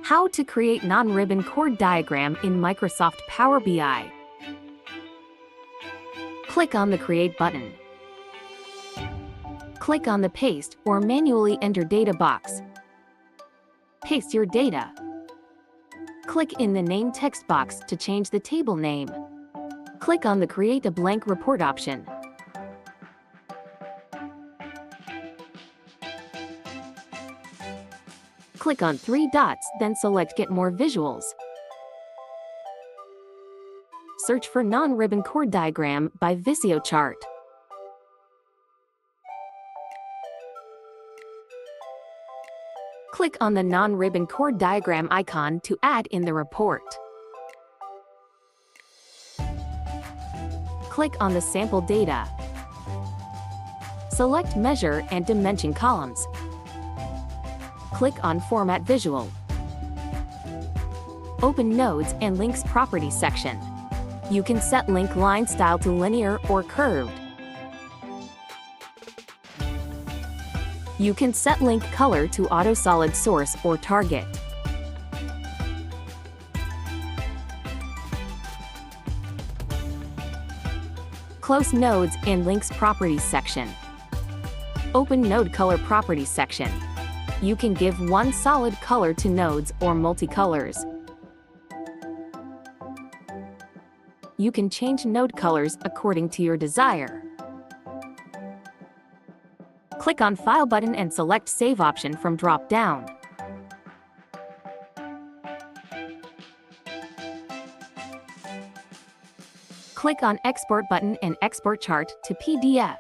How to create non-ribbon chord diagram in Microsoft Power BI. Click on the Create button. Click on the Paste or Manually Enter Data box. Paste your data. Click in the Name text box to change the table name. Click on the Create a Blank Report option. Click on 3 dots, then select Get More Visuals. Search for Non-Ribbon Chord Diagram by VisioChart. Click on the Non-Ribbon Chord Diagram icon to add in the report. Click on the sample data. Select Measure and Dimension columns. Click on Format Visual. Open Nodes and Links Properties section. You can set link line style to linear or curved. You can set link color to auto solid source or target. Close Nodes and Links Properties section. Open Node Color Properties section. You can give one solid color to nodes or multicolors. You can change node colors according to your desire. Click on File button and select Save option from drop-down. Click on Export button and export chart to PDF.